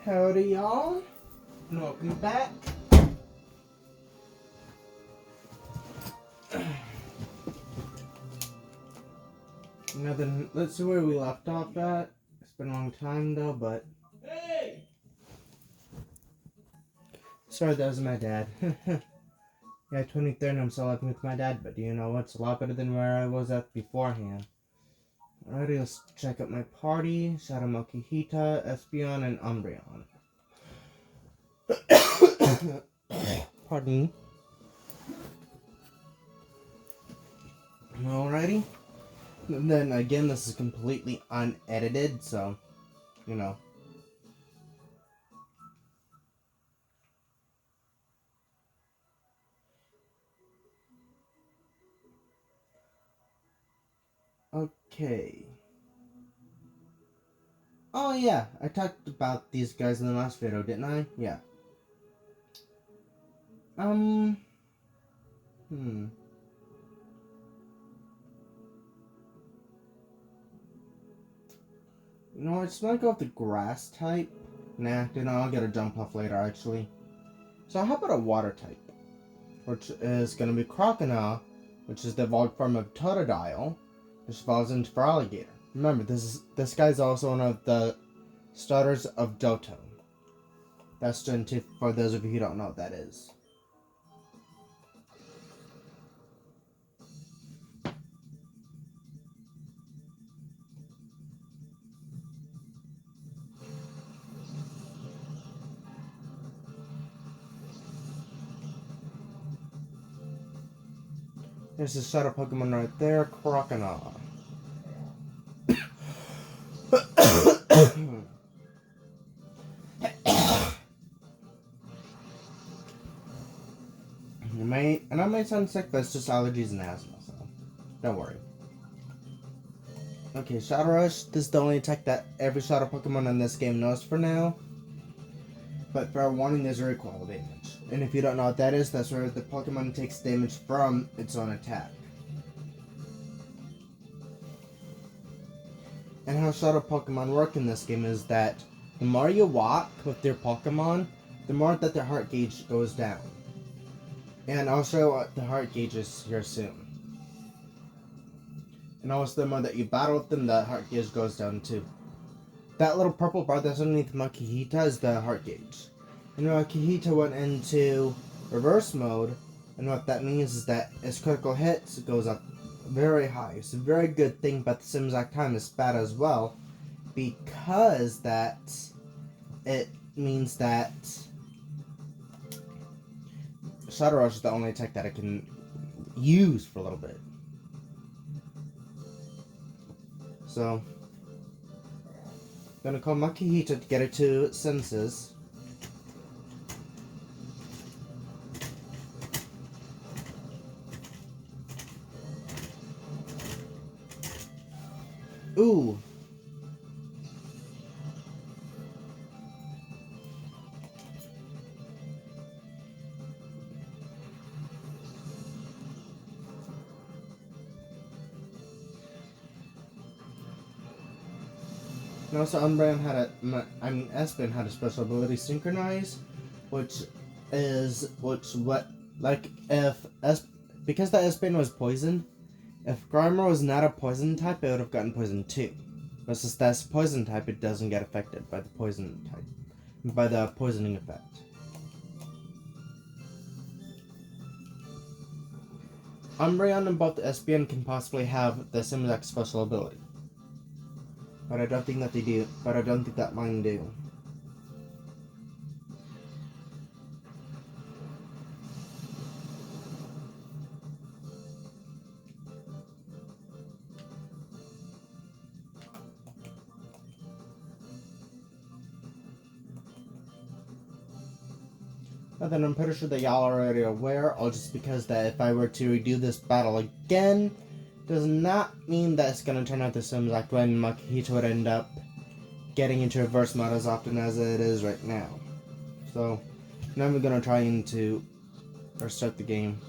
Howdy, y'all. Welcome back. Let's see where we left off at. It's been a long time though, but. Hey! Sorry, that was my dad. Yeah, 23 and I'm still living with my dad, but do you know what's a lot better than where I was at beforehand? Alrighty, let's check out my party. Shadow Makihita, Espeon, and Umbreon. Pardon me. Alrighty. And then again, this is completely unedited, so, you know. Okay. Oh yeah, I talked about these guys in the last video, didn't I? Yeah. Hmm. You know, I just want to go with the grass type. Nah, you know, I'll get a jump off later, actually. So how about a water type? Which is going to be Crocodile, which is the evolved form of Totodile, which evolves into Feraligatr. Remember, this guy's also one of the starters of Johto. That's Gen 2 for those of you who don't know what that is. There's a shadow Pokemon right there, Crocodile. I might sound sick, but it's just allergies and asthma, so don't worry. Okay, Shadow Rush. This is the only attack that every Shadow Pokemon in this game knows for now. But fair warning, there's a recoil damage. And if you don't know what that is, that's where the Pokemon takes damage from its own attack. And how Shadow Pokemon work in this game is that the more you walk with your Pokemon, the more that their heart gauge goes down. And I'll show what the heart gauge is here soon. And also the more that you battle with them, the heart gauge goes down too. That little purple bar that's underneath Makihita is the heart gauge. And Makihita went into reverse mode, and what that means is that its critical hits goes up very high. It's a very good thing, but at the same exact time it's bad as well, because that it means that Shadow Rush is the only attack that I can use for a little bit. So, I'm gonna call Makihita to get her to its senses. Ooh. And also, Umbreon had Espeon had a special ability, Synchronize, because the Espeon was poisoned, if Grimer was not a poison type, it would have gotten poisoned too. But since that's poison type, it doesn't get affected by the poison type, by the poisoning effect. Umbreon and both Espeon can possibly have the same exact special ability. But I don't think that they do. But I don't think that mine do. But then I'm pretty sure that y'all are already aware, or just because that if I were to redo this battle again, does not mean that it's going to turn out the same exact way, and Makihita would end up getting into reverse mode as often as it is right now. So, now I'm going to try to restart the game.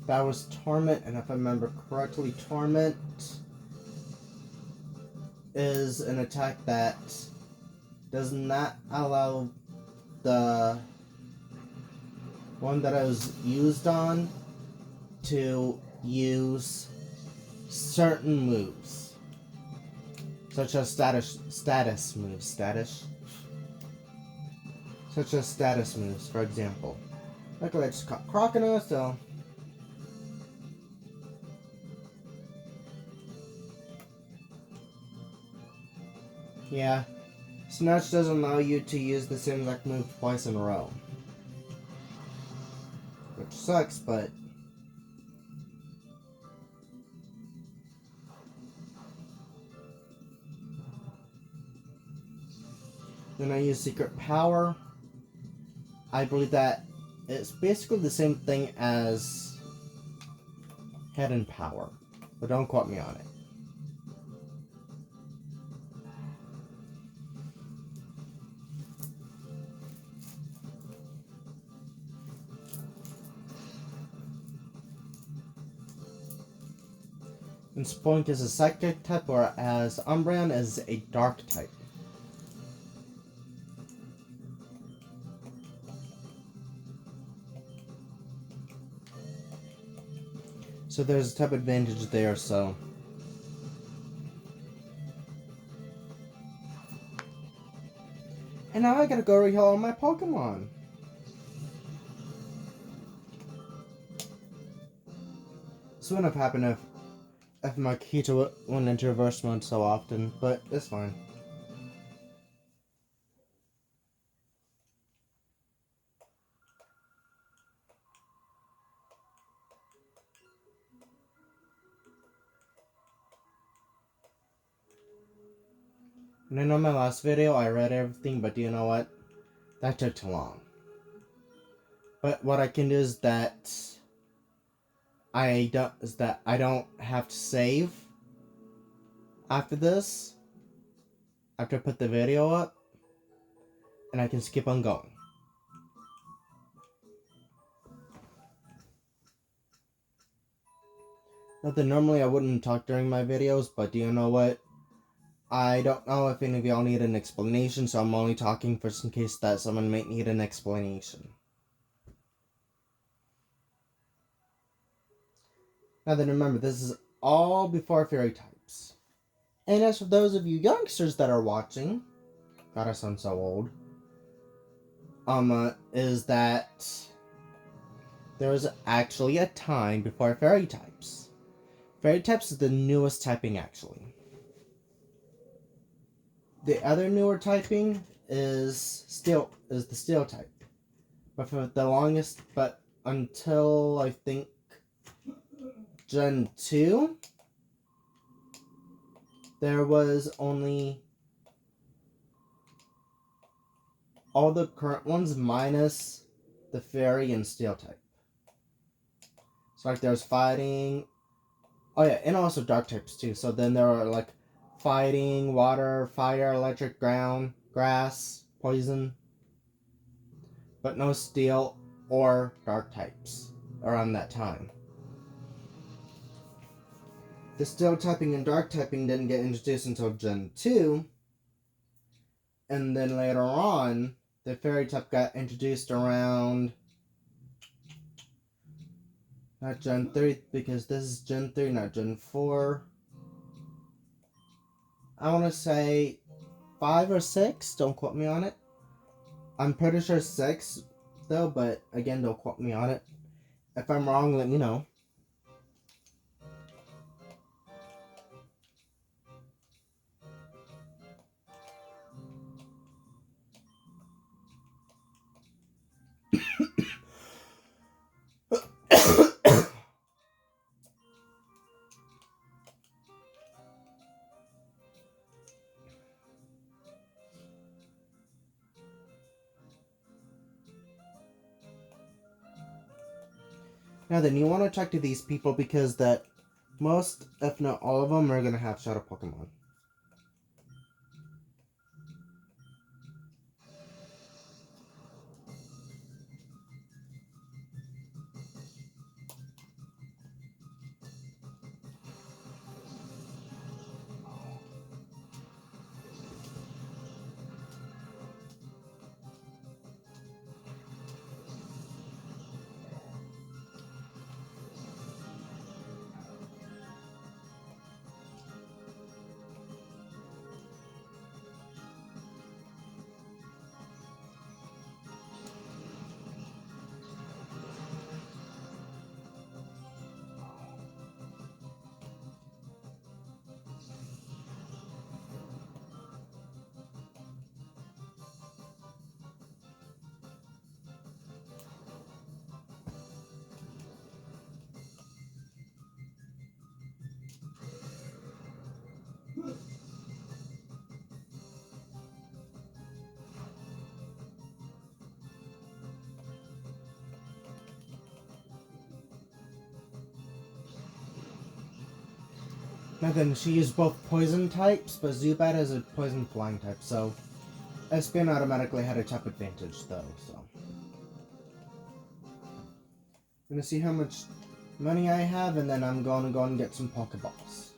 That was Torment, and if I remember correctly, Torment is an attack that does not allow the one that I was used on to use certain moves, such as status moves. Such as status moves, for example. Luckily, I just caught Crocodile, so. Yeah. Snatch doesn't allow you to use the same exact move twice in a row. Which sucks, but. Then I use Secret Power. I believe that it's basically the same thing as Hidden Power, but don't quote me on it. And Spoink is a Psychic type, whereas Umbreon is a Dark type. So there's a type advantage there, so. And now I gotta go reheal all my Pokemon. This wouldn't have happened if my Kita went into reverse mode so often, but it's fine. And I know my last video I read everything, but do you know what? That took too long. But what I can do is that I don't have to save after this. After I put the video up, and I can skip on going. Not that normally I wouldn't talk during my videos, but do you know what? I don't know if any of y'all need an explanation, so I'm only talking just in case that someone might need an explanation. Now then, remember, this is all before fairy types. And as for those of you youngsters that are watching, God, I sound so old. Is that there was actually a time before fairy types. Fairy types is the newest typing, actually. The other newer typing is the steel type. But for the longest, but until I think Gen 2, there was only all the current ones minus the fairy and steel type. So like there's fighting, oh yeah, and also dark types too. So then there are like fighting, water, fire, electric, ground, grass, poison, but no steel or dark types around that time. The steel typing and dark typing didn't get introduced until Gen 2, and then later on, the fairy type got introduced around, not Gen 3, because this is Gen 3, not Gen 4. I want to say 5 or 6, don't quote me on it. I'm pretty sure 6, though, but again, don't quote me on it. If I'm wrong, let me know. Now then, you want to talk to these people because that most, if not all of them, are going to have Shadow Pokemon. And then she used both poison types, but Zubat is a poison flying type, so Espeon automatically had a type advantage though, so. I'm gonna see how much money I have, and then I'm gonna go and get some Pokeballs.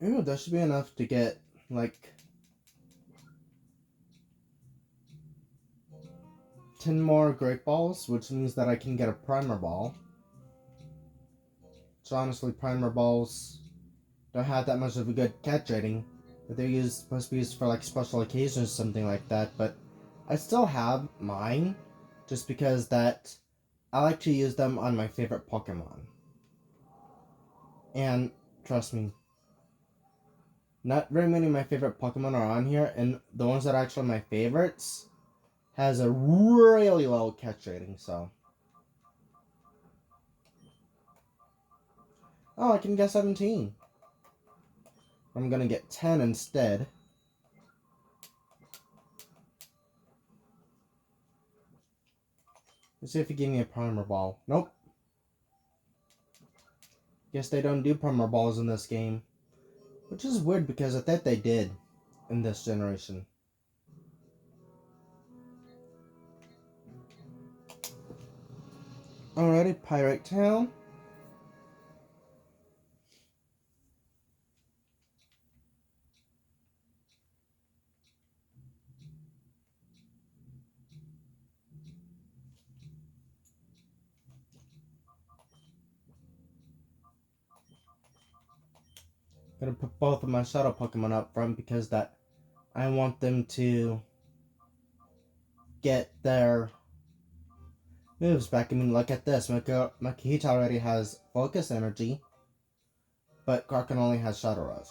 Ooh, that should be enough to get, like, 10 more Great Balls, which means that I can get a Primer Ball. So honestly, Primer Balls don't have that much of a good catch rating. But they're supposed to be used for, like, special occasions or something like that, but I still have mine, just because that I like to use them on my favorite Pokemon. And, trust me, not very many of my favorite Pokemon are on here, and the ones that are actually my favorites has a really low catch rating, so. Oh, I can get 17. I'm gonna get 10 instead. Let's see if he gave me a Primer Ball. Nope. Guess they don't do Primer Balls in this game. Which is weird because I thought they did in this generation. Alrighty, Pirate Town. Gonna put both of my Shadow Pokemon up front because that I want them to get their moves back. I mean, look at this. Makihita already has Focus Energy, but Karkin only has Shadow Rush.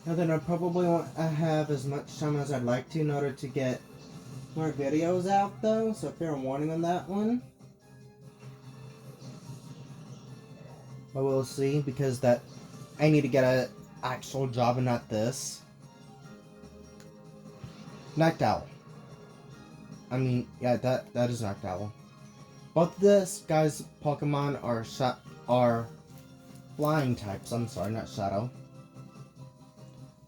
Now then, I probably won't have as much time as I'd like to in order to get more videos out though, so fair warning on that one. But we'll see, because that I need to get an actual job and not this. Noctowl. I mean, yeah, that is Noctowl. Both of this guy's Pokemon are flying types. I'm sorry, not Shadow.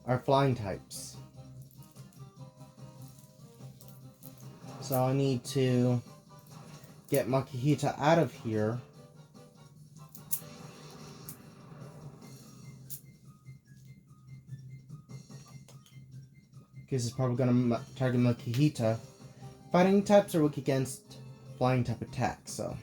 Are flying types. So I need to get Makihita out of here. Because he's probably going to target Makihita. Fighting types are weak against flying type attacks, so.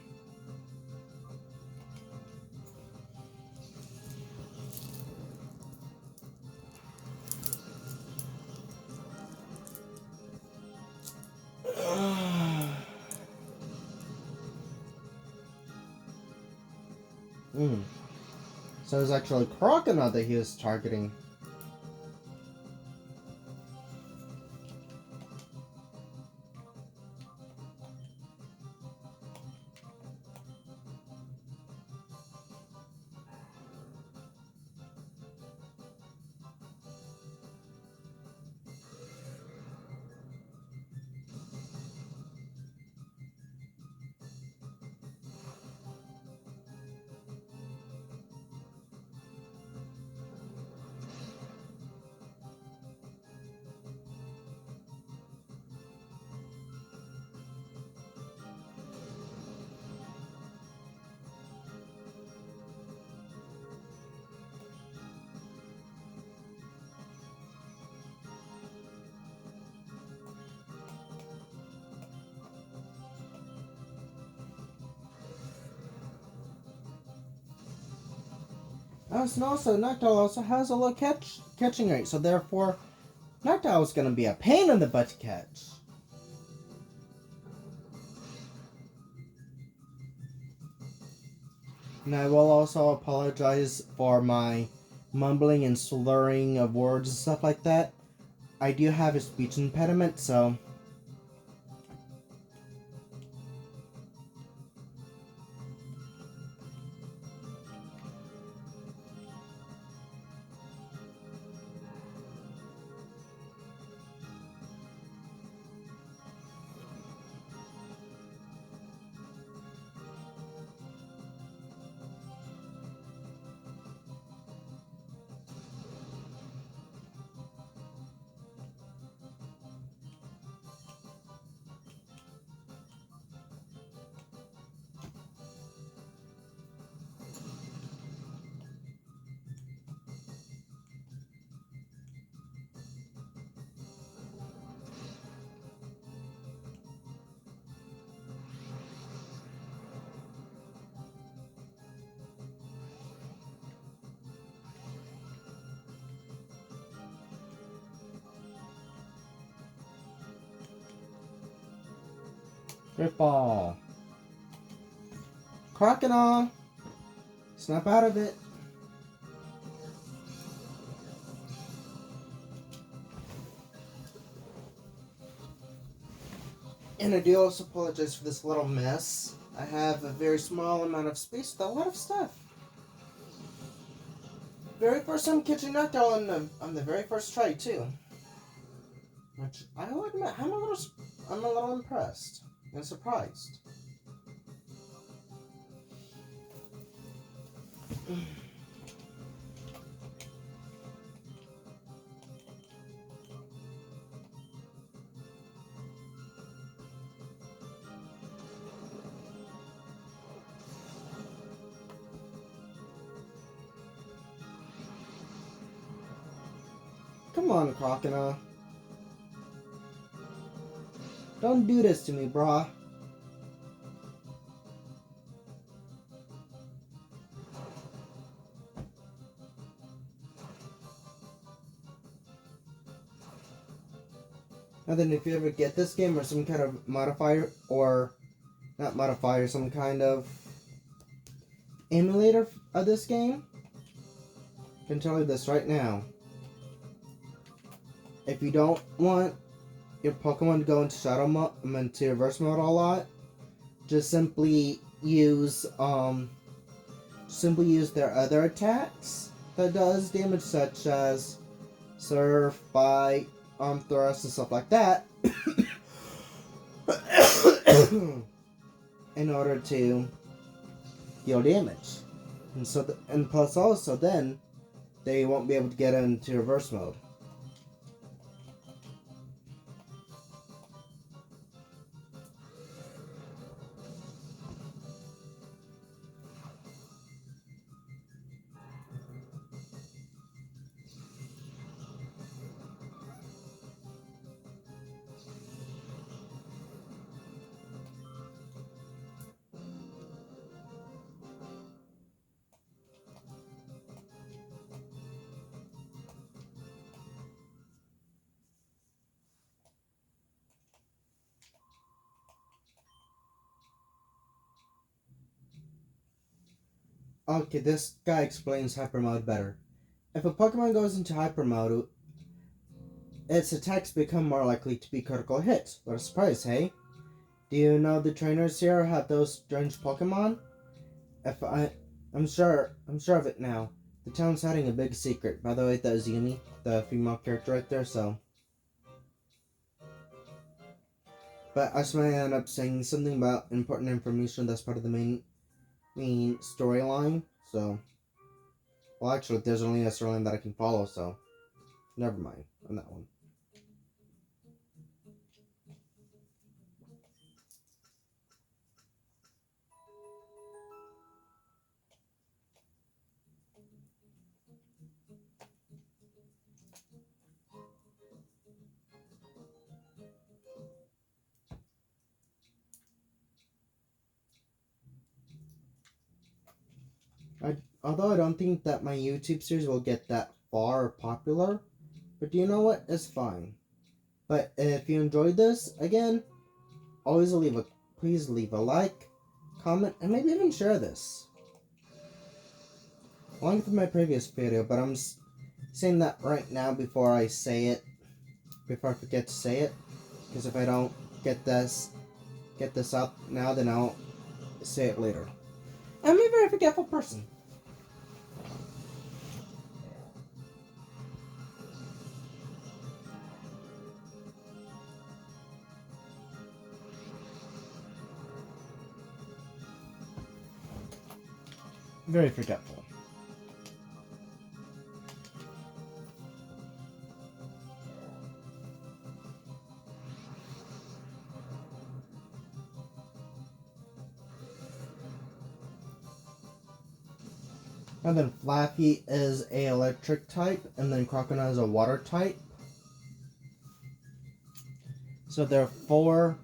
So it was actually Crocodile that he was targeting. And also, Noctowl also has a low catching rate, so therefore, Noctowl is going to be a pain in the butt to catch. And I will also apologize for my mumbling and slurring of words and stuff like that. I do have a speech impediment, so... Great ball. Crocodile! Snap out of it. And I do also apologize for this little mess. I have a very small amount of space with a lot of stuff. Very first time kitchen knockout on the very first try too. Which I will admit, I'm a little impressed and surprised. Come on, Crocodile. Don't do this to me, brah. And then if you ever get this game or some kind of modifier, or not modifier, some kind of emulator of this game, I can tell you this right now. If you don't want your Pokemon to go into Shadow mode, into Reverse mode a lot, just simply use their other attacks that does damage, such as Surf, Bite, Thrust, and stuff like that, in order to deal damage. And so, and plus also then they won't be able to get into Reverse mode. Okay, this guy explains Hyper Mode better. If a Pokemon goes into Hyper Mode, its attacks become more likely to be critical hits. What a surprise, hey? Do you know the trainers here have those strange Pokemon? I'm sure of it now. The town's hiding a big secret. By the way, that was Yumi, the female character right there, so. But I just might end up saying something about important information that's part of the main storyline, so. Well, actually, there's only a storyline that I can follow, so. Never mind on that one. Although I don't think that my YouTube series will get that far or popular, but do you know what? It's fine. But if you enjoyed this, again, please leave a like, comment, and maybe even share this. along with my previous video, but I'm saying that right now before I say it, before I forget to say it, because if I don't get this up now, then I'll say it later. I'm a very forgetful person. Very forgetful. And then Flappy is a electric type, and then Crocodile is a water type. So therefore,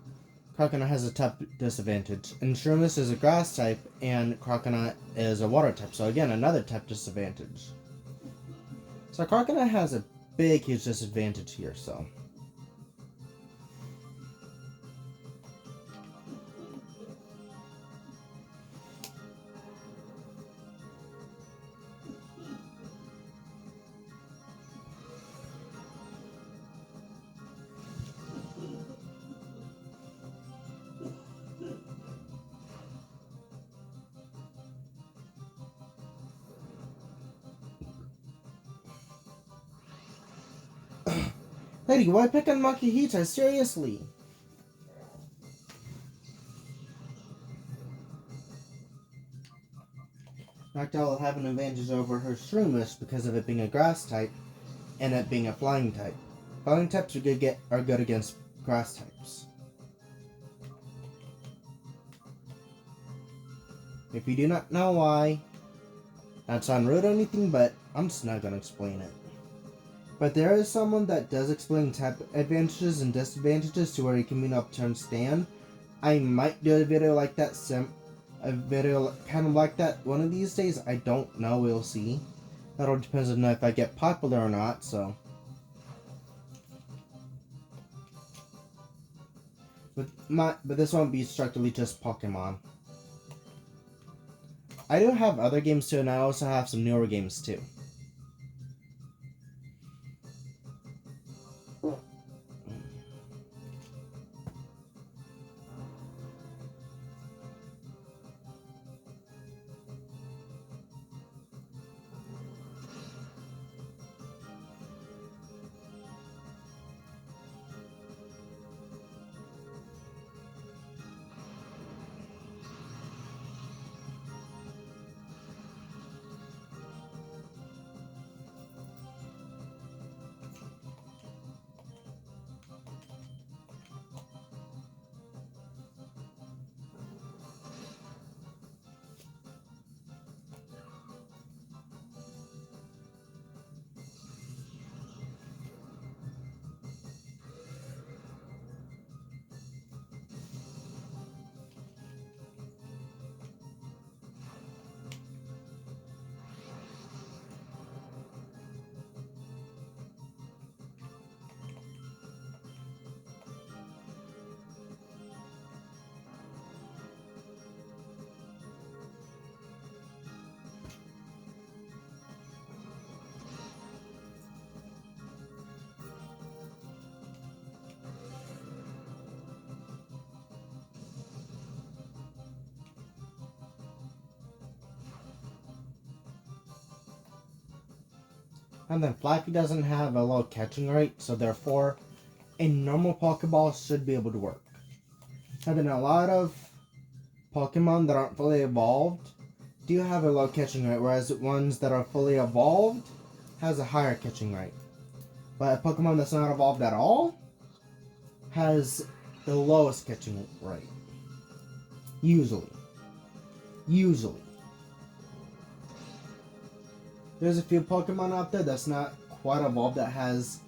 Crocodile has a type disadvantage. And Shroomis is a grass type, and Crocodile is a water type. So again, another type disadvantage. So Crocodile has a big, huge disadvantage here, so. Lady, why pick on Makihita? Seriously? Noctowl will have an advantage over her Shroomish because of it being a grass type and it being a flying type. Flying types are good against grass types. If you do not know why, not sound rude or anything, but I'm just not gonna explain it. But there is someone that does explain type advantages and disadvantages to where you can understand. I might do a video like that, a video kind of like that one of these days. I don't know, we'll see. That all depends on if I get popular or not, so. But this won't be strictly just Pokemon. I do have other games too, and I also have some newer games too. And then Flappy doesn't have a low catching rate, so therefore a normal Pokeball should be able to work. And then a lot of Pokemon that aren't fully evolved do have a low catching rate, whereas ones that are fully evolved has a higher catching rate. But a Pokemon that's not evolved at all has the lowest catching rate. Usually. There's a few Pokemon out there that's not quite evolved that has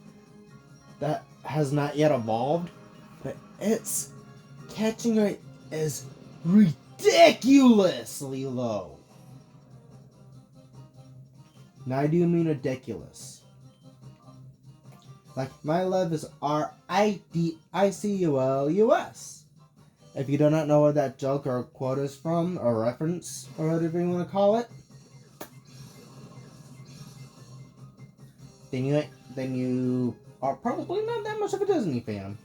not yet evolved, but its catching rate is ridiculously low. Now I do mean ridiculous. Like my love is RIDICULUS. If you do not know where that joke or quote is from, or reference, or whatever you want to call it, then you are probably not that much of a Disney fan.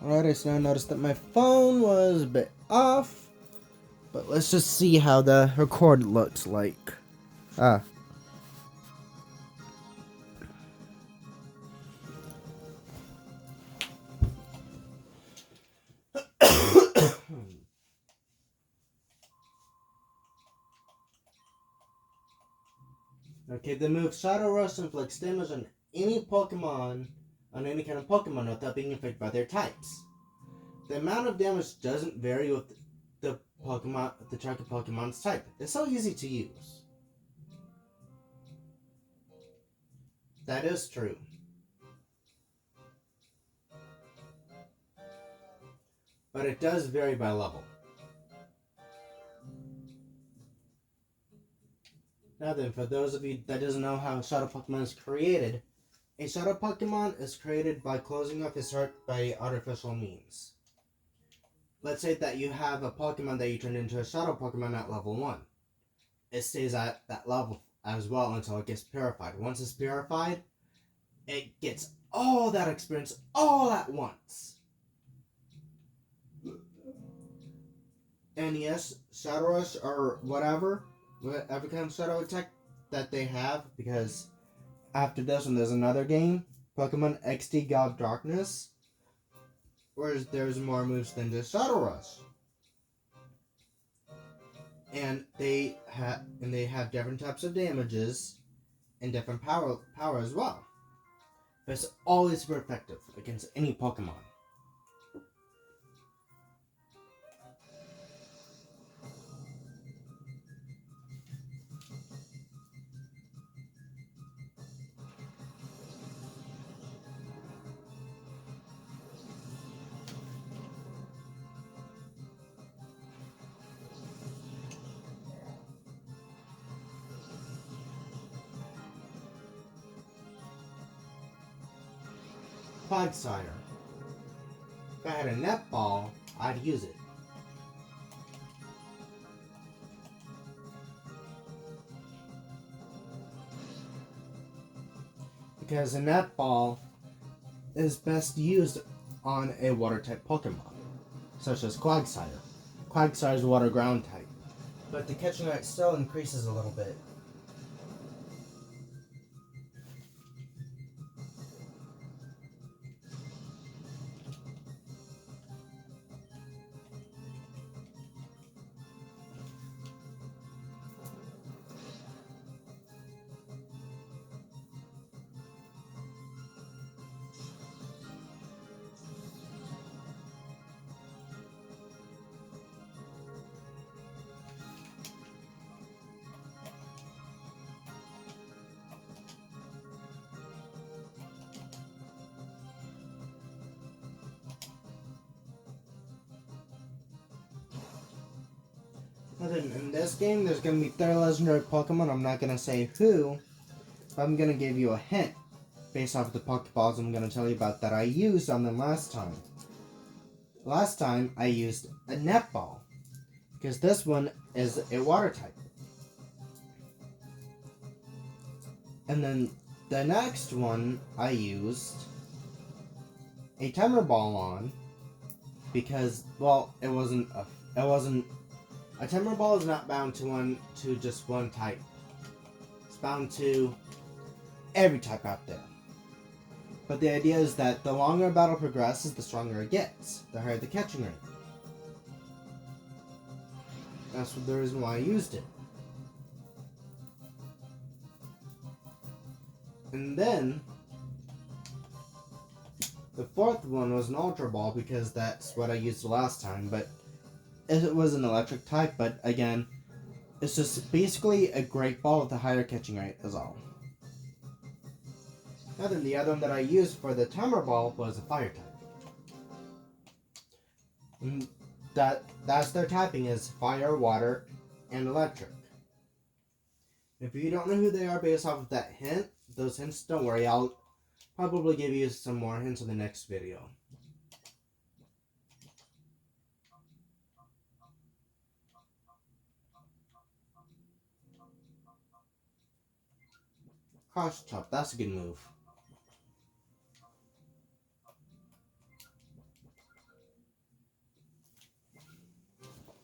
Alright, so I noticed that my phone was a bit off, but let's just see how the record looks like. Okay, the move Shadow Rush inflicts damage on any Pokemon, on any kind of Pokemon without being affected by their types. The amount of damage doesn't vary with the target Pokemon's type. It's so easy to use. That is true. But it does vary by level. Now then, for those of you that doesn't know how a Shadow Pokemon is created, a Shadow Pokemon is created by closing off his heart by artificial means. Let's say that you have a Pokemon that you turn into a Shadow Pokemon at level 1. It stays at that level as well until it gets purified. Once it's purified, it gets all that experience all at once. And yes, Shadow Rush or whatever kind of Shadow attack that they have, because after this one there's another game, Pokemon XD God of Darkness, where there's more moves than just Shadow Rush. And they have different types of damages and different power as well. But it's always super effective against any Pokemon. Quagsire. If I had a netball, I'd use it. Because a netball is best used on a water-type Pokemon, such as Quagsire. Quagsire is water ground type, but the catching rate still increases a little bit. In this game, there's going to be 3 legendary Pokemon. I'm not going to say who, but I'm going to give you a hint based off of the Pokeballs I'm going to tell you about that I used on them last time. Last time, I used a netball, because this one is a water type. And then the next one, I used a Timer Ball on, because, well, a Timer Ball is not bound to just one type. It's bound to every type out there. But the idea is that the longer a battle progresses, the stronger it gets, the higher the catching rate. That's the reason why I used it. And then the fourth one was an Ultra Ball, because that's what I used the last time, but it was an electric type, but again, it's just basically a Great Ball with a higher catching rate is all. Now then, the other one that I used for the Timer Ball was a Fire type. And that's their typing is Fire, Water, and Electric. If you don't know who they are based off of that hint, those hints, don't worry, I'll probably give you some more hints in the next video. Cross chop, that's a good move.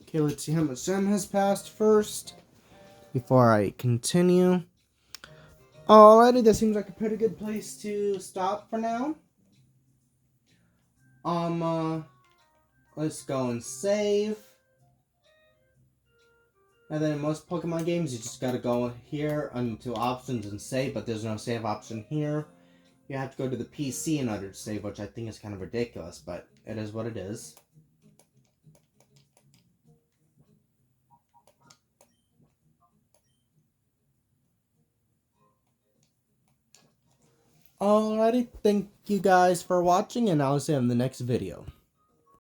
Okay, let's see how much time has passed first before I continue. Alrighty, that seems like a pretty good place to stop for now. Let's go and save. And then in most Pokemon games, you just gotta go here into options and save, but there's no save option here. You have to go to the PC in order to save, which I think is kind of ridiculous, but it is what it is. Alrighty, thank you guys for watching, and I'll see you in the next video.